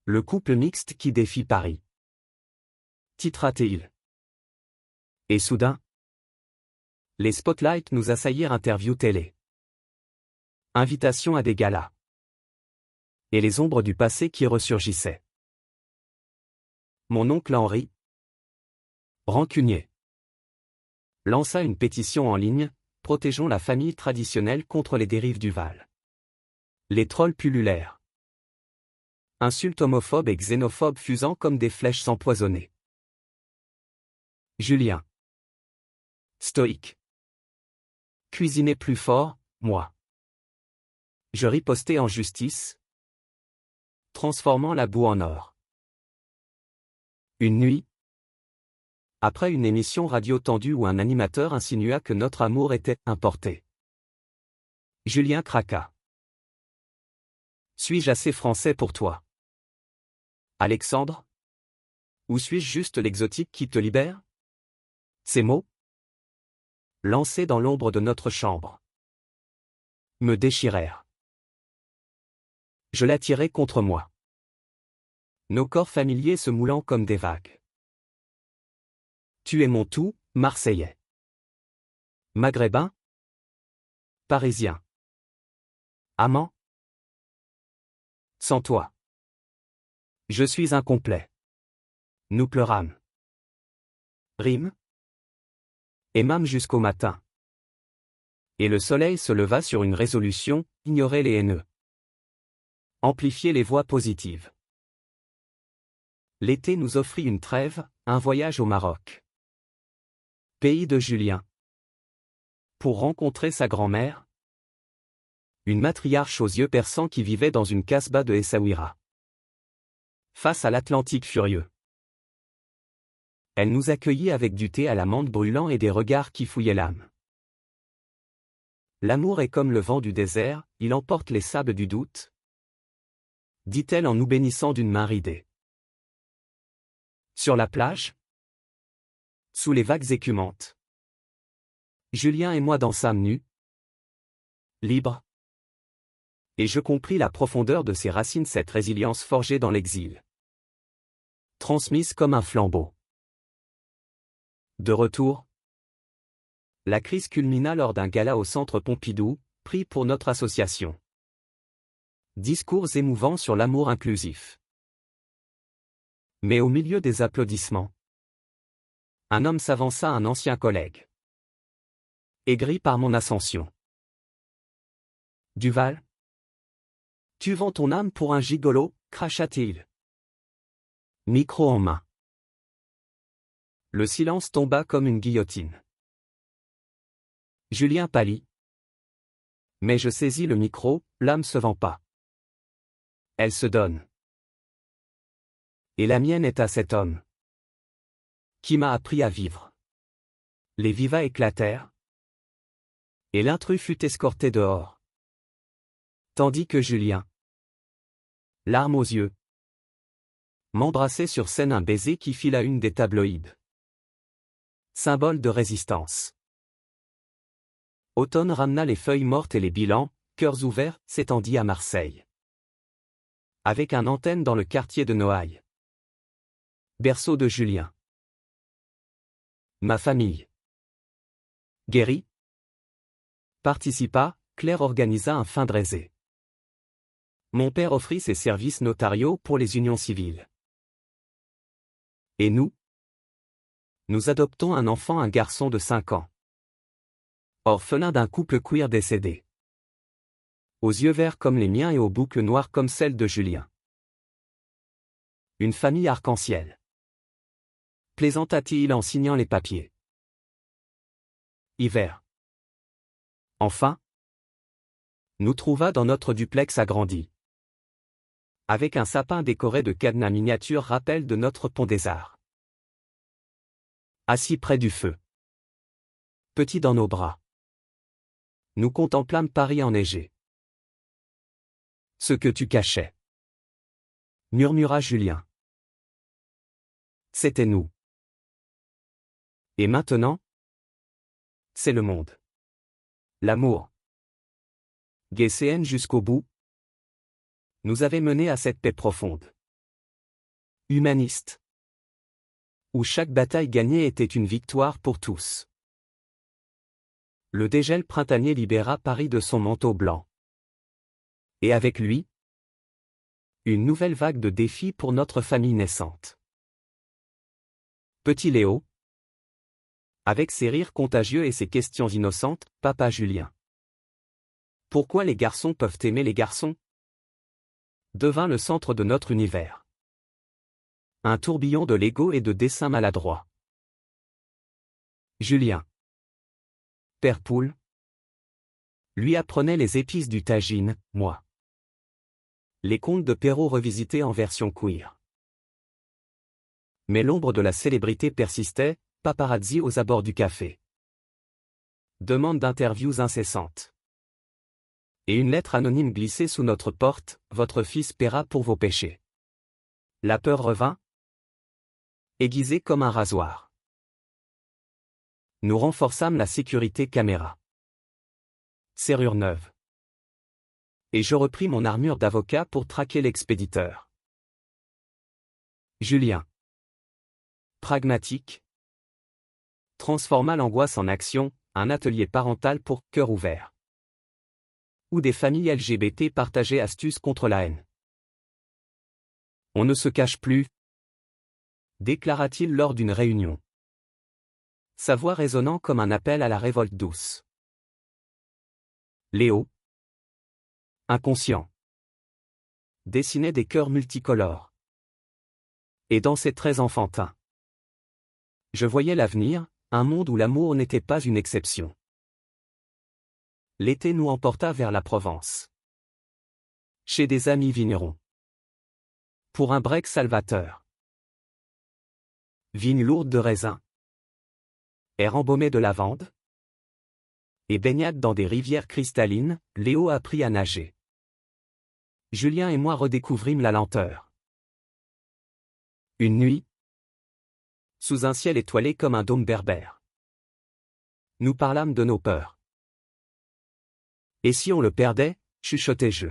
Le couple mixte qui défie Paris. Titrata-t-il. Et soudain, les spotlights nous assaillirent. Interview télé. Invitation à des galas. Et les ombres du passé qui ressurgissaient. Mon oncle Henri, rancunier, lança une pétition en ligne, protégeons la famille traditionnelle contre les dérives du Val. Les trolls pullulèrent. Insultes homophobes et xénophobes fusant comme des flèches empoisonnées. Julien. Stoïque. Cuisiner plus fort, moi. Je ripostai en justice, transformant la boue en or. Une nuit, après une émission radio tendue où un animateur insinua que notre amour était importé. Julien craqua. Suis-je assez français pour toi, Alexandre? Ou suis-je juste l'exotique qui te libère? Ces mots, lancés dans l'ombre de notre chambre, me déchirèrent. Je l'attirai contre moi. Nos corps familiers se moulant comme des vagues. Tu es mon tout, Marseillais. Maghrébin? Parisien. Amant? Sans toi, je suis incomplet. Nous pleurâmes. Rime? Aimâmes jusqu'au matin. Et le soleil se leva sur une résolution, ignorer les haineux. Amplifier les voix positives. L'été nous offrit une trêve, un voyage au Maroc. Pays de Julien. Pour rencontrer sa grand-mère. Une matriarche aux yeux perçants qui vivait dans une casbah de Essaouira. Face à l'Atlantique furieux. Elle nous accueillit avec du thé à la menthe brûlant et des regards qui fouillaient l'âme. L'amour est comme le vent du désert, il emporte les sables du doute, dit-elle en nous bénissant d'une main ridée. Sur la plage, sous les vagues écumantes, Julien et moi dansâmes nus, libres, et je compris la profondeur de ses racines, cette résilience forgée dans l'exil, transmise comme un flambeau. De retour, la crise culmina lors d'un gala au Centre Pompidou, pris pour notre association. Discours émouvants sur l'amour inclusif. Mais au milieu des applaudissements, un homme s'avança, un ancien collègue. Aigri par mon ascension. Duval? Tu vends ton âme pour un gigolo, cracha-t-il. Micro en main. Le silence tomba comme une guillotine. Julien pâlit. Mais je saisis le micro, l'âme se vend pas. Elle se donne. Et la mienne est à cet homme qui m'a appris à vivre. Les vivas éclatèrent. Et l'intrus fut escorté dehors. Tandis que Julien, larmes aux yeux, m'embrassait sur scène, un baiser qui fit la une des tabloïds. Symbole de résistance. Automne ramena les feuilles mortes et les bilans, cœurs ouverts, s'étendit à Marseille. Avec un antenne dans le quartier de Noailles. Berceau de Julien. Ma famille. Guérie. Participa, Claire organisa un fin draisé. Mon père offrit ses services notariaux pour les unions civiles. Et nous? Nous adoptons un enfant, un garçon de 5 ans. Orphelin d'un couple queer décédé. Aux yeux verts comme les miens et aux boucles noires comme celles de Julien. Une famille arc-en-ciel. Plaisanta-t-il en signant les papiers. Hiver. Enfin, nous trouva dans notre duplex agrandi. Avec un sapin décoré de cadenas miniatures rappel de notre pont des Arts. Assis près du feu. Petit dans nos bras. Nous contemplâmes Paris enneigé. Ce que tu cachais. Murmura Julien. C'était nous. Et maintenant? C'est le monde. L'amour. GCN jusqu'au bout. Nous avait menés à cette paix profonde. Humaniste. Où chaque bataille gagnée était une victoire pour tous. Le dégel printanier libéra Paris de son manteau blanc. Et avec lui, une nouvelle vague de défis pour notre famille naissante. Petit Léo. Avec ses rires contagieux et ses questions innocentes, papa Julien. Pourquoi les garçons peuvent aimer les garçons? Devint le centre de notre univers. Un tourbillon de Lego et de dessins maladroits. Julien. Père Poule. Lui apprenait les épices du tagine, moi. Les contes de Perrault revisités en version queer. Mais l'ombre de la célébrité persistait, paparazzi aux abords du café. Demande d'interviews incessantes. Et une lettre anonyme glissée sous notre porte, votre fils paiera pour vos péchés. La peur revint, aiguisée comme un rasoir. Nous renforçâmes la sécurité caméra. Serrure neuve. Et je repris mon armure d'avocat pour traquer l'expéditeur. Julien. Pragmatique. Transforma l'angoisse en action, un atelier parental pour cœur ouvert. Où des familles LGBT partageaient astuces contre la haine. On ne se cache plus, déclara-t-il lors d'une réunion. Sa voix résonnant comme un appel à la révolte douce. Léo. Inconscient. Dessinait des cœurs multicolores. Et dans ses traits enfantins. Je voyais l'avenir, un monde où l'amour n'était pas une exception. L'été nous emporta vers la Provence. Chez des amis vignerons. Pour un break salvateur. Vignes lourdes de raisins. Air embaumé de lavande. Et baignade dans des rivières cristallines, Léo apprit à nager. Julien et moi redécouvrîmes la lenteur. Une nuit. Sous un ciel étoilé comme un dôme berbère. Nous parlâmes de nos peurs. Et si on le perdait, chuchotai-je.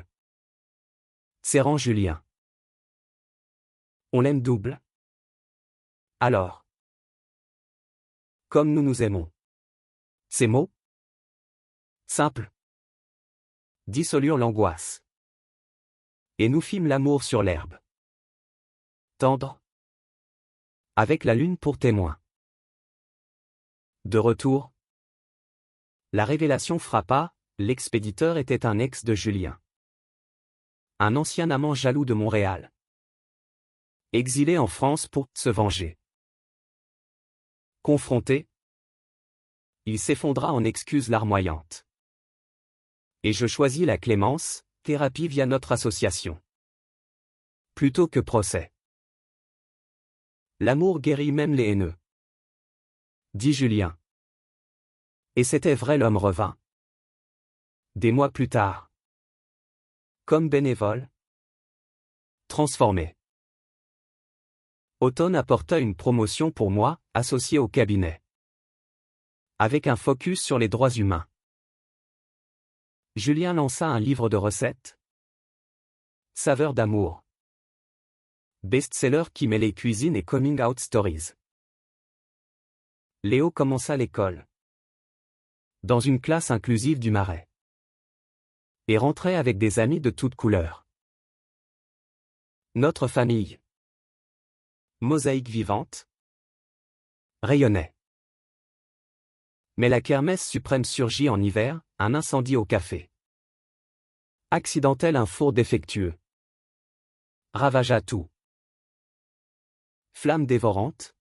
Serrant Julien. On l'aime double. Alors. Comme nous nous aimons. Ces mots simples dissolurent l'angoisse. Et nous fîmes l'amour sur l'herbe. Tendre. Avec la lune pour témoin. De retour. La révélation frappa, l'expéditeur était un ex de Julien. Un ancien amant jaloux de Montréal. Exilé en France pour se venger. Confronté. Il s'effondra en excuses larmoyantes. Et je choisis la clémence, thérapie via notre association. Plutôt que procès. L'amour guérit même les haineux. Dit Julien. Et c'était vrai, l'homme revint. Des mois plus tard. Comme bénévole. Transformé. Automne apporta une promotion pour moi, associé au cabinet. Avec un focus sur les droits humains. Julien lança un livre de recettes. Saveurs d'amour. Best-seller qui mêlait cuisine et coming-out stories. Léo commença l'école. Dans une classe inclusive du Marais. Et rentrait avec des amis de toutes couleurs. Notre famille. Mosaïque vivante. Rayonnait. Mais la kermesse suprême surgit en hiver, un incendie au café. Accidentel, un four défectueux. Ravagea tout. Flamme dévorante.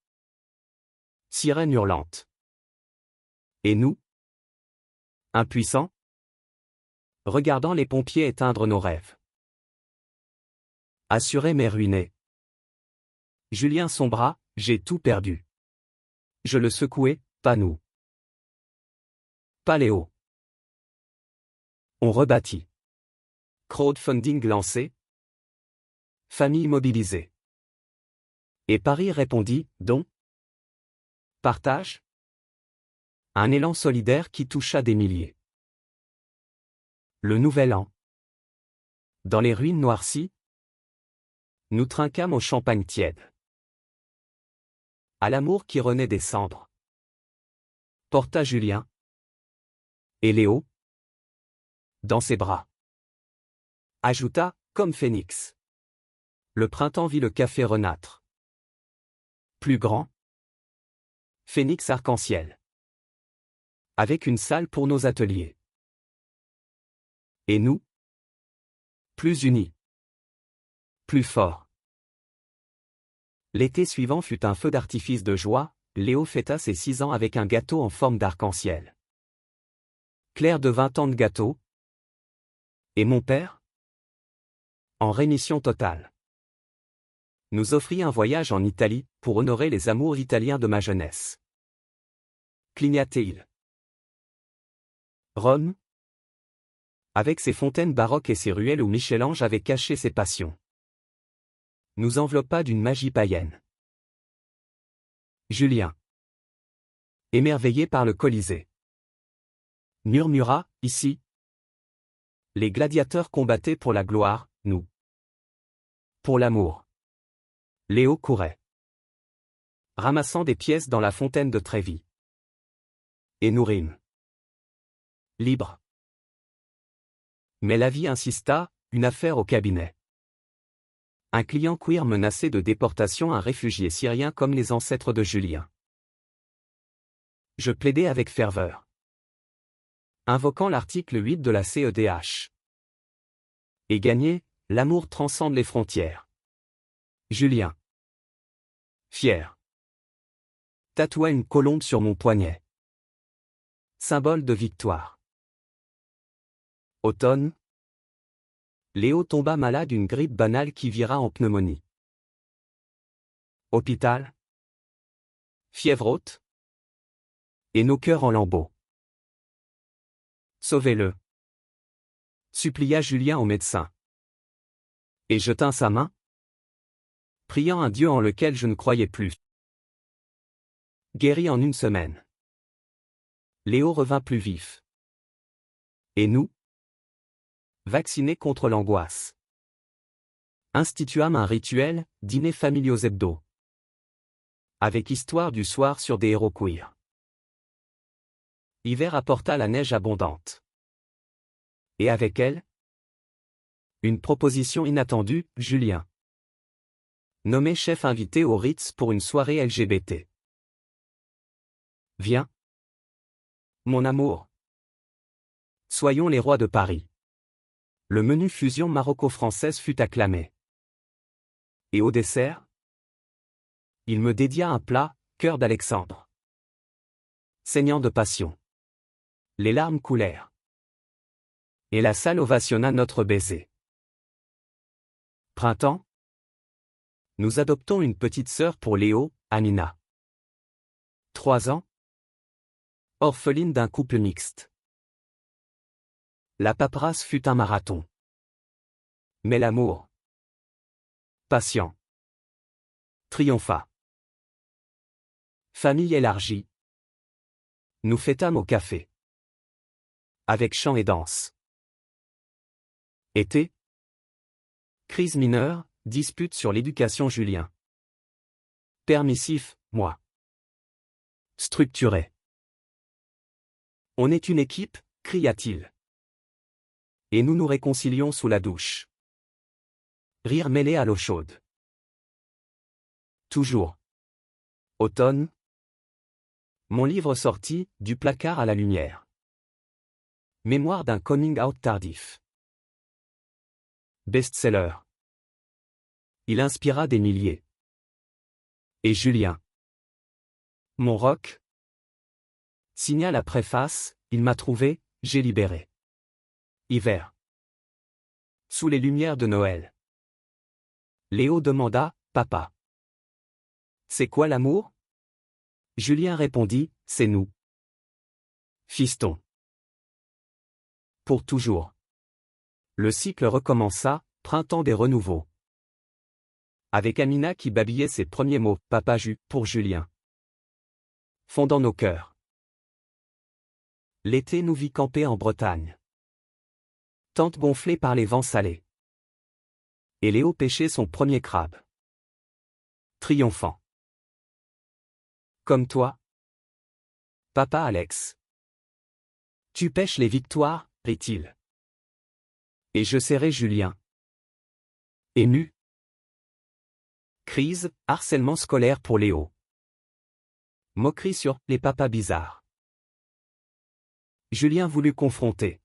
Sirène hurlante. Et nous? Impuissants? regardant les pompiers éteindre nos rêves. Assuré mais ruiné. Julien sombra, j'ai tout perdu. Je le secouai, pas nous. Pas Léo. On rebâtit. Crowdfunding lancé. Famille mobilisée. Et Paris répondit, don. Partage. Un élan solidaire qui toucha des milliers. Le nouvel an. Dans les ruines noircies, nous trinquâmes au champagne tiède. À l'amour qui renaît des cendres. Porta Julien. Et Léo. Dans ses bras. Ajouta, comme Phénix. Le printemps vit le café renâtre. Plus grand. Phénix arc-en-ciel. Avec une salle pour nos ateliers. Et nous? Plus unis. Plus forts. L'été suivant fut un feu d'artifice de joie, Léo fêta ses 6 ans avec un gâteau en forme d'arc-en-ciel. Claire de 20 ans de gâteau. Et mon père? En rémission totale. Nous offrit un voyage en Italie, pour honorer les amours italiens de ma jeunesse. Clignaté-il. Rome? Avec ses fontaines baroques et ses ruelles où Michel-Ange avait caché ses passions. Nous enveloppa d'une magie païenne. Julien. Émerveillé par le Colisée. Murmura, ici. Les gladiateurs combattaient pour la gloire, nous. Pour l'amour. Léo courait. Ramassant des pièces dans la fontaine de Trévis. Et nous rîmes. Libre. Mais la vie insista, une affaire au cabinet. Un client queer menaçait de déportation un réfugié syrien comme les ancêtres de Julien. Je plaidais avec ferveur. Invoquant l'article 8 de la CEDH. Et gagné, l'amour transcende les frontières. Julien. Fier. Tatoua une colombe sur mon poignet. Symbole de victoire. Automne. Léo tomba malade d'une grippe banale qui vira en pneumonie. Hôpital. Fièvre haute. Et nos cœurs en lambeaux. Sauvez-le. Supplia Julien au médecin. Et je tins sa main, priant un Dieu en lequel je ne croyais plus. Guéri en une semaine. Léo revint plus vif. Et nous? Vaccinés contre l'angoisse. Instituâmes un rituel, dîner familiaux hebdo. Avec histoire du soir sur des héros queer. Hiver apporta la neige abondante. Et avec elle? Une proposition inattendue, Julien. Nommé chef invité au Ritz pour une soirée LGBT. Viens. Mon amour. Soyons les rois de Paris. Le menu fusion maroco-française fut acclamé. Et au dessert? Il me dédia un plat, cœur d'Alexandre. Saignant de passion. Les larmes coulèrent. Et la salle ovationna notre baiser. Printemps? Nous adoptons une petite sœur pour Léo, Amina. 3 ans? Orpheline d'un couple mixte. La paperasse fut un marathon. Mais l'amour, patient, triompha. Famille élargie. Nous fêtâmes au café. Avec chant et danse. Été. Crise mineure, dispute sur l'éducation Julien. Permissif, moi. Structuré. On est une équipe, cria-t-il. Et nous nous réconcilions sous la douche. Rire mêlé à l'eau chaude. Toujours. Automne. Mon livre sorti, du placard à la lumière. Mémoire d'un coming out tardif. Best-seller. Il inspira des milliers. Et Julien. Mon rock. Signa la préface, il m'a trouvé, j'ai libéré. Hiver. Sous les lumières de Noël. Léo demanda, Papa. C'est quoi l'amour? Julien répondit, c'est nous. Fiston. Pour toujours. Le cycle recommença, printemps des renouveaux. Avec Amina qui babillait ses premiers mots, Papa Jus, pour Julien. Fondant nos cœurs. L'été nous vit camper en Bretagne. Tente gonflée par les vents salés. Et Léo pêchait son premier crabe. Triomphant. Comme toi. Papa Alex. Tu pêches les victoires, rit-il. Et je serrai Julien. Ému. Crise, harcèlement scolaire pour Léo. Moquerie sur les papas bizarres. Julien voulut confronter.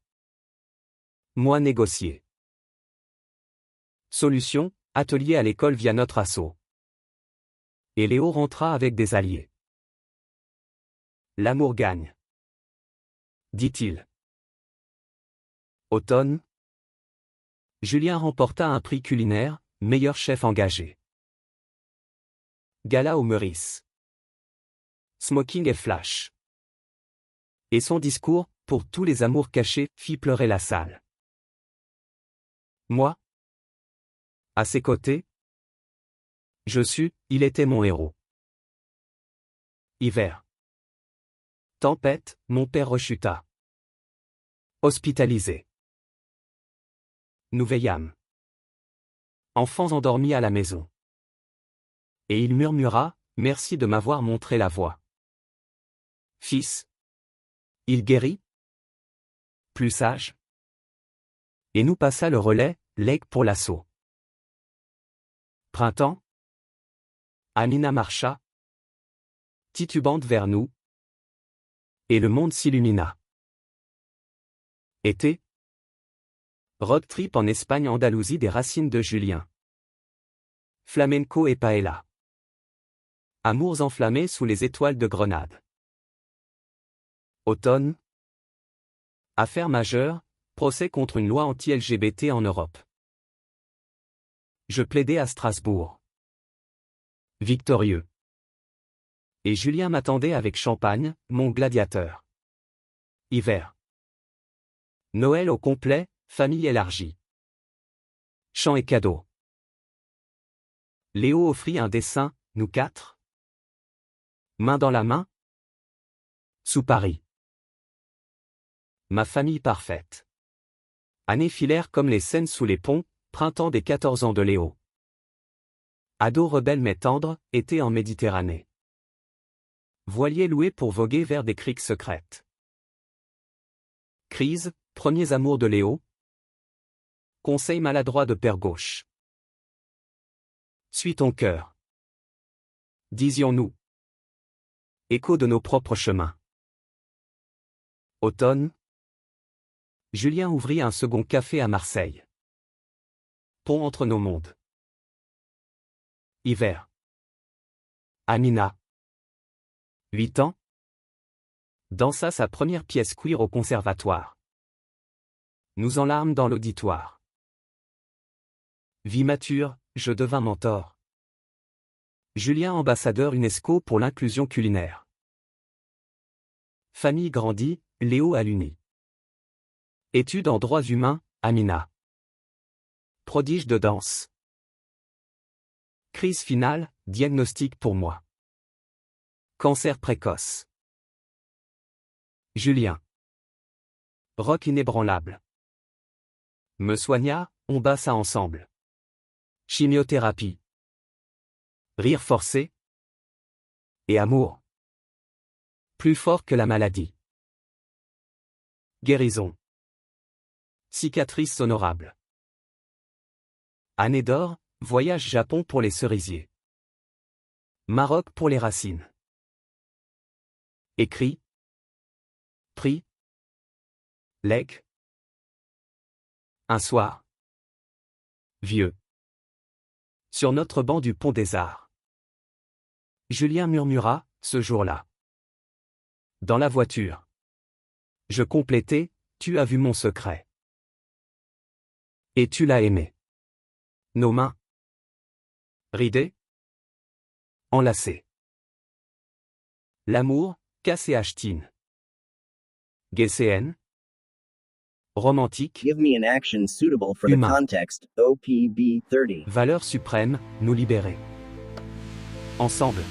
Moi négocier. Solution, atelier à l'école via notre assaut. Et Léo rentra avec des alliés. L'amour gagne. Dit-il. Automne. Julien remporta un prix culinaire, meilleur chef engagé. Gala au Meurice. Smoking et flash. Et son discours, pour tous les amours cachés, fit pleurer la salle. Moi. À ses côtés. Il était mon héros. Hiver. Tempête, mon père rechuta. Hospitalisé. Nous veillâmes. Enfants endormis à la maison. Et il murmura, merci de m'avoir montré la voie. Fils. Il guérit? Plus sage? Et nous passa le relais, legs pour l'assaut. Printemps? Amina marcha, titubante vers nous. Et le monde s'illumina. Été? Road trip en Espagne, Andalousie, des racines de Julien. Flamenco et paella. Amours enflammés sous les étoiles de Grenade. Automne. Affaire majeure, procès contre une loi anti-LGBT en Europe. Je plaidais à Strasbourg. Victorieux. Et Julien m'attendait avec champagne, mon gladiateur. Hiver. Noël au complet, famille élargie. Chants et cadeaux. Léo offrit un dessin, nous quatre. Main dans la main. Sous Paris. Ma famille parfaite. Années filèrent comme les scènes sous les ponts, printemps des 14 ans de Léo. Ado rebelle mais tendre, été en Méditerranée. Voilier loué pour voguer vers des criques secrètes. Crise, premiers amours de Léo. Conseil maladroit de père gauche. Suis ton cœur. Disions-nous. Écho de nos propres chemins. Automne. Julien ouvrit un second café à Marseille. Pont entre nos mondes. Hiver. Amina. 8 ans. Dansa sa première pièce queer au conservatoire. Nous en larmes dans l'auditoire. Vie mature, je devins mentor. Julien ambassadeur UNESCO pour l'inclusion culinaire. Famille grandie, Léo à l'Uni. Études en droits humains, Amina. Prodige de danse. Crise finale, diagnostic pour moi. Cancer précoce. Julien. Rock inébranlable. Me soigna, on bat ça ensemble. Chimiothérapie. Rire forcé. Et amour. Plus fort que la maladie. Guérison. Cicatrice honorable. Année d'or, voyage Japon pour les cerisiers. Maroc pour les racines. Écrit. Prix. Legs. Un soir. Vieux. Sur notre banc du pont des Arts. Julien murmura, ce jour-là. Dans la voiture. Je complétais, tu as vu mon secret. Et tu l'as aimé. Nos mains. Ridées. Enlacées. L'amour, Cass et Ashtin. GCN. Romantique. Give me an action suitable for the Humain. context. OPB 30. Valeur suprême, nous libérer. Ensemble.